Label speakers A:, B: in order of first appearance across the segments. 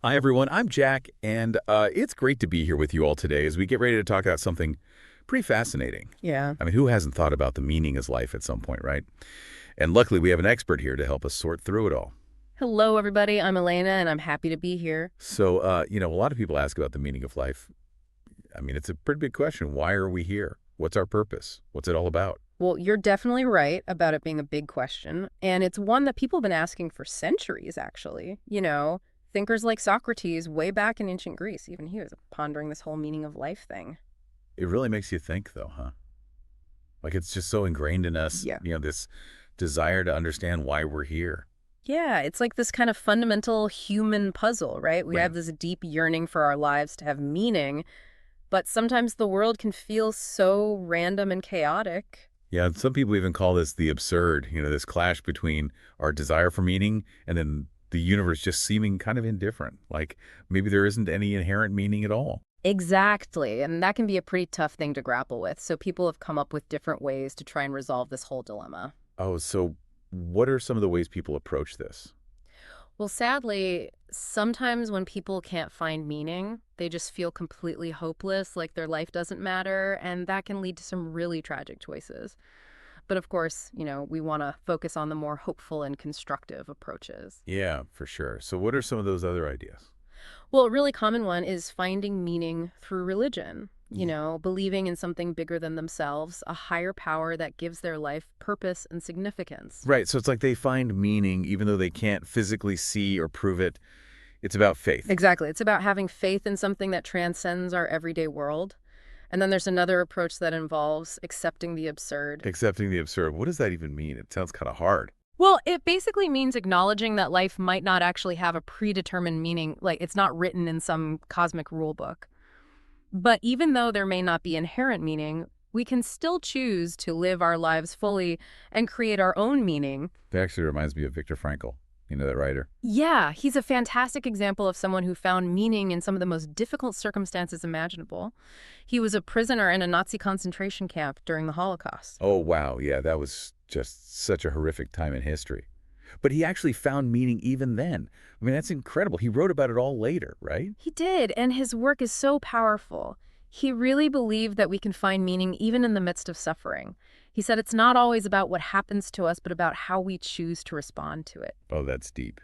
A: Hi, everyone. I'm Jack, and it's great to be here with you all today as we get ready to talk about something pretty fascinating.
B: Yeah.
A: I mean, who hasn't thought about the meaning of life at some point, right? And luckily, we have an expert here to help us sort through it all.
B: Hello, everybody. I'm Elena, and I'm happy to be here.
A: So, a lot of people ask about the meaning of life. I mean, it's a pretty big question. Why are we here? What's our purpose? What's it all about?
B: Well, you're definitely right about it being a big question, and it's one that people have been asking for centuries, actually. Thinkers like Socrates, way back in ancient Greece, even he was pondering this whole meaning of life thing.
A: It really makes you think, though, huh? Like, it's just so ingrained in us,
B: Yeah.
A: this desire to understand why we're here.
B: Yeah, it's like this kind of fundamental human puzzle, right? We
A: Right.
B: have this deep yearning for our lives to have meaning, but sometimes the world can feel so random and chaotic.
A: Yeah, and some people even call this the absurd, this clash between our desire for meaning and then the universe just seeming kind of indifferent. Like maybe there isn't any inherent meaning at all.
B: Exactly. And that can be a pretty tough thing to grapple with. So people have come up with different ways to try and resolve this whole dilemma.
A: Oh, so what are some of the ways people approach this?
B: Well, sadly, sometimes when people can't find meaning, they just feel completely hopeless, like their life doesn't matter, and that can lead to some really tragic choices. But of course, we want to focus on the more hopeful and constructive approaches.
A: Yeah, for sure. So what are some of those other ideas?
B: Well, a really common one is finding meaning through religion,
A: Ye-
B: believing in something bigger than themselves, a higher power that gives their life purpose and significance.
A: Right, so it's like they find meaning even though they can't physically see or prove it. It's about faith.
B: Exactly. It's about having faith in something that transcends our everyday world. And then there's another approach that involves accepting the absurd.
A: Accepting the absurd. What does that even mean? It sounds kind of hard.
B: Well, it basically means acknowledging that life might not actually have a predetermined meaning, like it's not written in some cosmic rule book. But even though there may not be inherent meaning, we can still choose to live our lives fully and create our own meaning.
A: That actually reminds me of Viktor Frankl, that writer.
B: Yeah, he's a fantastic example of someone who found meaning in some of the most difficult circumstances imaginable. He was a prisoner in a Nazi concentration camp during the Holocaust.
A: Oh, wow. Yeah, that was just such a horrific time in history. But he actually found meaning even then. I mean, that's incredible. He wrote about it all later, right?
B: He did, and his work is so powerful. He really believed that we can find meaning even in the midst of suffering. He said it's not always about what happens to us, but about how we choose to respond to it.
A: Oh, that's deep.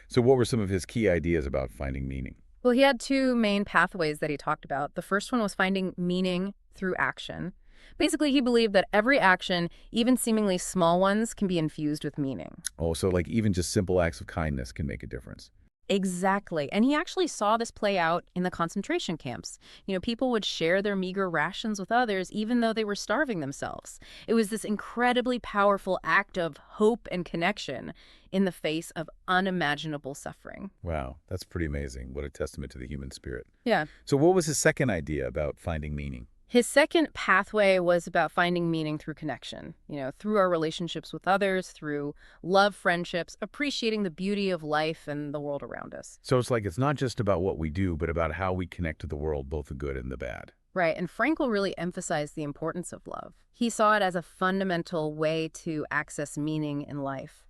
A: So what were some of his key ideas about finding meaning?
B: Well, he had two main pathways that he talked about. The first one was finding meaning through action. Basically, he believed that every action, even seemingly small ones, can be infused with meaning.
A: Oh, so like even just simple acts of kindness can make a difference.
B: Exactly. And he actually saw this play out in the concentration camps. People would share their meager rations with others even though they were starving themselves. It was this incredibly powerful act of hope and connection in the face of unimaginable suffering.
A: Wow, that's pretty amazing. What a testament to the human spirit.
B: Yeah.
A: So what was his second idea about finding meaning?
B: His second pathway was about finding meaning through connection, through our relationships with others, through love, friendships, appreciating the beauty of life and the world around us.
A: So it's like it's not just about what we do, but about how we connect to the world, both the good and the bad.
B: Right, and Frankl really emphasized the importance of love. He saw it as a fundamental way to access meaning in life.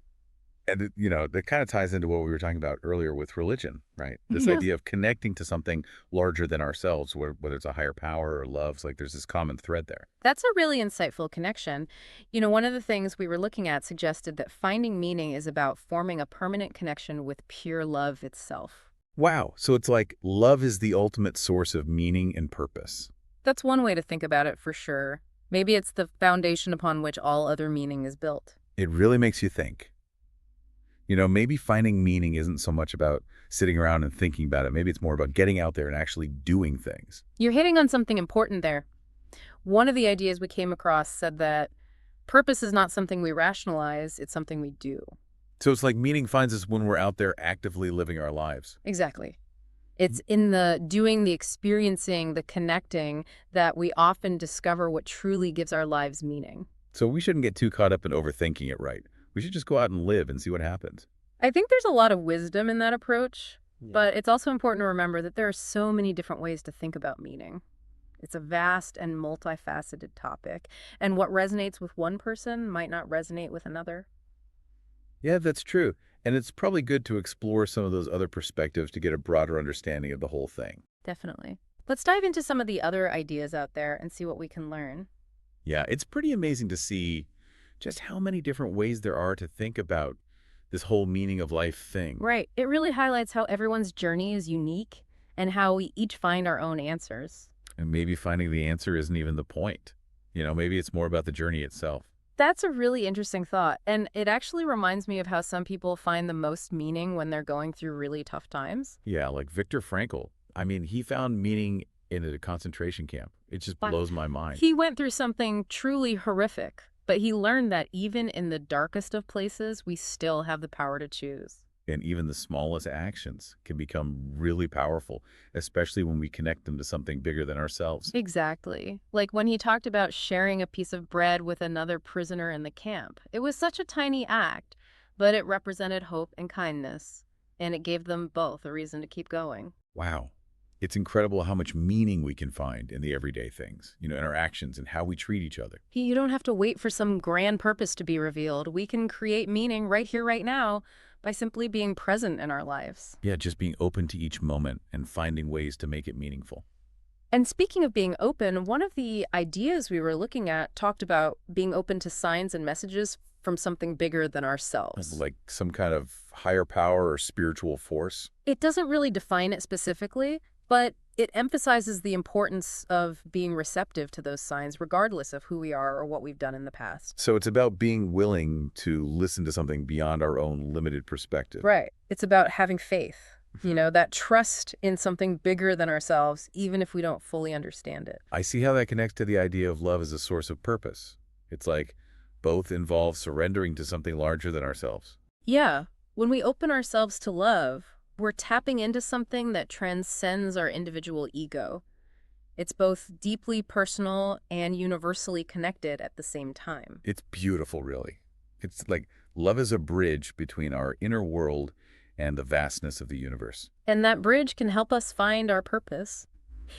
A: And, that kind of ties into what we were talking about earlier with religion, right? This
B: Yeah.
A: idea of connecting to something larger than ourselves, whether it's a higher power or love, it's like there's this common thread there.
B: That's a really insightful connection. One of the things we were looking at suggested that finding meaning is about forming a permanent connection with pure love itself.
A: Wow. So it's like love is the ultimate source of meaning and purpose.
B: That's one way to think about it for sure. Maybe it's the foundation upon which all other meaning is built.
A: It really makes you think. Maybe finding meaning isn't so much about sitting around and thinking about it. Maybe it's more about getting out there and actually doing things.
B: You're hitting on something important there. One of the ideas we came across said that purpose is not something we rationalize, it's something we do.
A: So it's like meaning finds us when we're out there actively living our lives.
B: Exactly. It's in the doing, the experiencing, the connecting that we often discover what truly gives our lives meaning.
A: So we shouldn't get too caught up in overthinking it, right? We should just go out and live and see what happens.
B: I think there's a lot of wisdom in that approach,
A: Yeah.
B: but it's also important to remember that there are so many different ways to think about meaning. It's a vast and multifaceted topic, and what resonates with one person might not resonate with another.
A: Yeah, that's true. And it's probably good to explore some of those other perspectives to get a broader understanding of the whole thing.
B: Definitely. Let's dive into some of the other ideas out there and see what we can learn.
A: Yeah, it's pretty amazing to see just how many different ways there are to think about this whole meaning of life thing.
B: Right. It really highlights how everyone's journey is unique and how we each find our own answers.
A: And maybe finding the answer isn't even the point. Maybe it's more about the journey itself.
B: That's a really interesting thought. And it actually reminds me of how some people find the most meaning when they're going through really tough times.
A: Yeah, like Viktor Frankl. I mean, he found meaning in a concentration camp. It just
B: But
A: blows my mind.
B: he went through something truly horrific, but he learned that even in the darkest of places, we still have the power to choose.
A: And even the smallest actions can become really powerful, especially when we connect them to something bigger than ourselves.
B: Exactly. Like when he talked about sharing a piece of bread with another prisoner in the camp. It was such a tiny act, but it represented hope and kindness, and it gave them both a reason to keep going.
A: Wow. It's incredible how much meaning we can find in the everyday things, in our actions and how we treat each other.
B: You don't have to wait for some grand purpose to be revealed. We can create meaning right here, right now, by simply being present in our lives.
A: Yeah, just being open to each moment and finding ways to make it meaningful.
B: And speaking of being open, one of the ideas we were looking at talked about being open to signs and messages from something bigger than ourselves.
A: Like some kind of higher power or spiritual force.
B: It doesn't really define it specifically, but it emphasizes the importance of being receptive to those signs, regardless of who we are or what we've done in the past.
A: So it's about being willing to listen to something beyond our own limited perspective.
B: Right. It's about having faith, that trust in something bigger than ourselves, even if we don't fully understand it.
A: I see how that connects to the idea of love as a source of purpose. It's like both involve surrendering to something larger than ourselves.
B: Yeah. When we open ourselves to love, we're tapping into something that transcends our individual ego. It's both deeply personal and universally connected at the same time.
A: It's beautiful, really. It's like love is a bridge between our inner world and the vastness of the universe.
B: And that bridge can help us find our purpose.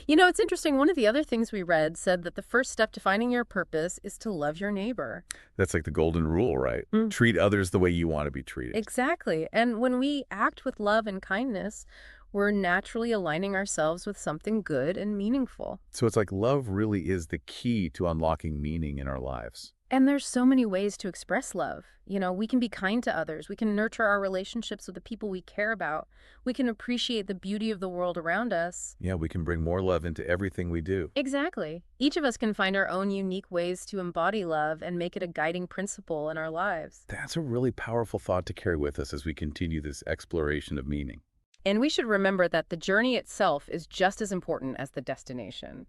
B: It's interesting. One of the other things we read said that the first step to finding your purpose is to love your neighbor.
A: That's like the golden rule, right?
B: Mm.
A: Treat others the way you want to be treated.
B: Exactly. And when we act with love and kindness, we're naturally aligning ourselves with something good and meaningful.
A: So it's like love really is the key to unlocking meaning in our lives.
B: And there's so many ways to express love. We can be kind to others. We can nurture our relationships with the people we care about. We can appreciate the beauty of the world around us.
A: Yeah, we can bring more love into everything we do.
B: Exactly. Each of us can find our own unique ways to embody love and make it a guiding principle in our lives.
A: That's a really powerful thought to carry with us as we continue this exploration of meaning.
B: And we should remember that the journey itself is just as important as the destination.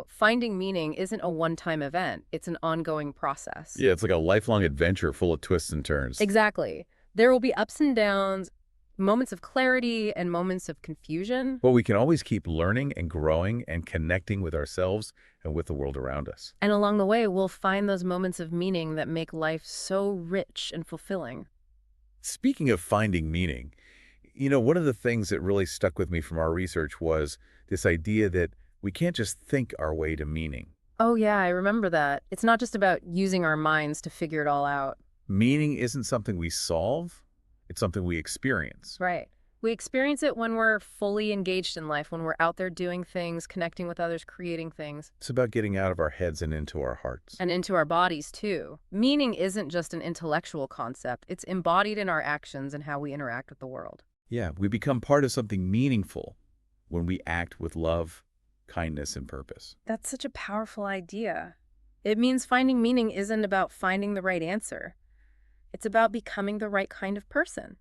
B: Finding meaning isn't a one-time event. It's an ongoing process.
A: Yeah, it's like a lifelong adventure full of twists and turns.
B: Exactly. There will be ups and downs, moments of clarity and moments of confusion.
A: But we can always keep learning and growing and connecting with ourselves and with the world around us.
B: And along the way, we'll find those moments of meaning that make life so rich and fulfilling.
A: Speaking of finding meaning, one of the things that really stuck with me from our research was this idea that we can't just think our way to meaning.
B: Oh, yeah, I remember that. It's not just about using our minds to figure it all out.
A: Meaning isn't something we solve, it's something we experience.
B: Right. We experience it when we're fully engaged in life, when we're out there doing things, connecting with others, creating things.
A: It's about getting out of our heads and into our hearts.
B: And into our bodies, too. Meaning isn't just an intellectual concept. It's embodied in our actions and how we interact with the world.
A: Yeah, we become part of something meaningful when we act with love, kindness, and purpose.
B: That's such a powerful idea. It means finding meaning isn't about finding the right answer. It's about becoming the right kind of person.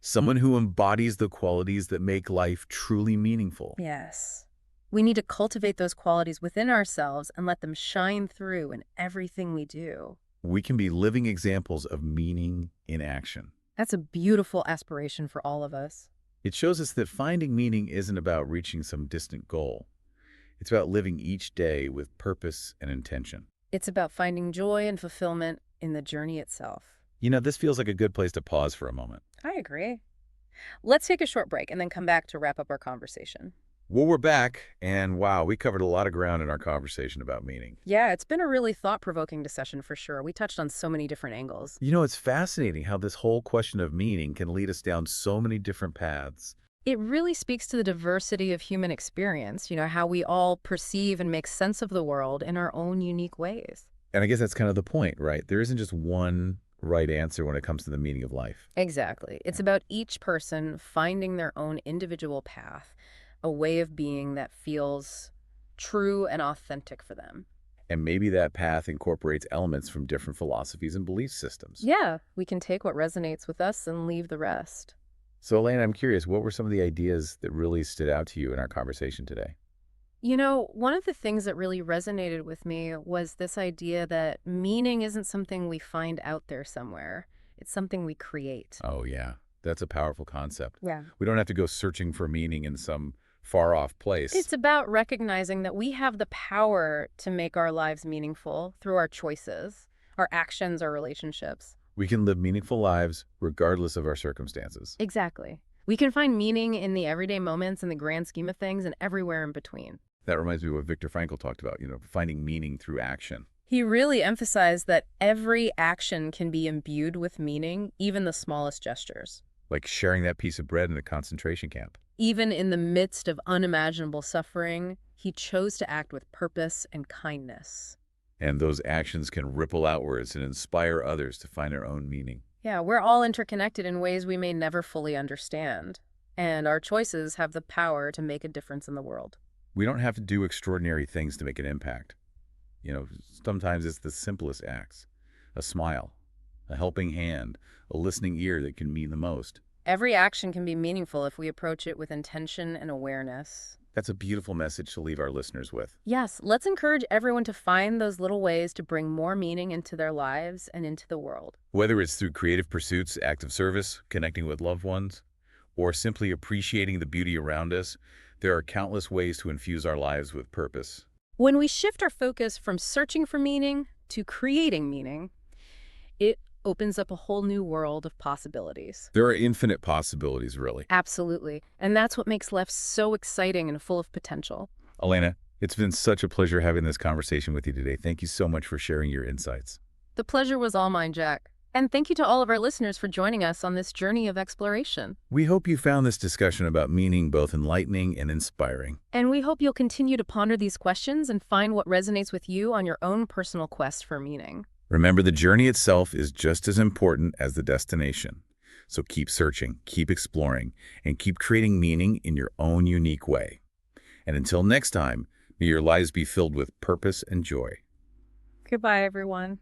A: Someone who embodies the qualities that make life truly meaningful.
B: Yes. We need to cultivate those qualities within ourselves and let them shine through in everything we do.
A: We can be living examples of meaning in action.
B: That's a beautiful aspiration for all of us.
A: It shows us that finding meaning isn't about reaching some distant goal. It's about living each day with purpose and intention.
B: It's about finding joy and fulfillment in the journey itself.
A: This feels like a good place to pause for a moment.
B: I agree. Let's take a short break and then come back to wrap up our conversation.
A: Well, we're back, and wow, we covered a lot of ground in our conversation about meaning.
B: Yeah, it's been a really thought-provoking discussion for sure. We touched on so many different angles.
A: It's fascinating how this whole question of meaning can lead us down so many different paths.
B: It really speaks to the diversity of human experience, how we all perceive and make sense of the world in our own unique ways.
A: And I guess that's kind of the point, right? There isn't just one right answer when it comes to the meaning of life.
B: Exactly. It's about each person finding their own individual path, a way of being that feels true and authentic for them.
A: And maybe that path incorporates elements from different philosophies and belief systems.
B: Yeah, we can take what resonates with us and leave the rest.
A: So, Elaine, I'm curious, what were some of the ideas that really stood out to you in our conversation today?
B: One of the things that really resonated with me was this idea that meaning isn't something we find out there somewhere. It's something we create.
A: Oh, yeah. That's a powerful concept.
B: Yeah.
A: We don't have to go searching for meaning in some far off place.
B: It's about recognizing that we have the power to make our lives meaningful through our choices, our actions, our relationships.
A: We can live meaningful lives regardless of our circumstances.
B: Exactly. We can find meaning in the everyday moments, in the grand scheme of things, and everywhere in between.
A: That reminds me of what Viktor Frankl talked about, finding meaning through action.
B: He really emphasized that every action can be imbued with meaning, even the smallest gestures.
A: Like sharing that piece of bread in a concentration camp.
B: Even in the midst of unimaginable suffering, he chose to act with purpose and kindness.
A: And those actions can ripple outwards and inspire others to find their own meaning.
B: Yeah, we're all interconnected in ways we may never fully understand, and our choices have the power to make a difference in the world.
A: We don't have to do extraordinary things to make an impact. Sometimes it's the simplest acts. A smile, a helping hand, a listening ear that can mean the most.
B: Every action can be meaningful if we approach it with intention and awareness.
A: That's a beautiful message to leave our listeners with.
B: Yes, let's encourage everyone to find those little ways to bring more meaning into their lives and into the world.
A: Whether it's through creative pursuits, active service, connecting with loved ones, or simply appreciating the beauty around us, there are countless ways to infuse our lives with purpose.
B: When we shift our focus from searching for meaning to creating meaning, it opens up a whole new world of possibilities.
A: There are infinite possibilities, really.
B: Absolutely. And that's what makes life so exciting and full of potential.
A: Elena, it's been such a pleasure having this conversation with you today. Thank you so much for sharing your insights.
B: The pleasure was all mine, Jack. And thank you to all of our listeners for joining us on this journey of exploration.
A: We hope you found this discussion about meaning both enlightening and inspiring.
B: And we hope you'll continue to ponder these questions and find what resonates with you on your own personal quest for meaning.
A: Remember, the journey itself is just as important as the destination. So keep searching, keep exploring, and keep creating meaning in your own unique way. And until next time, may your lives be filled with purpose and joy.
B: Goodbye, everyone.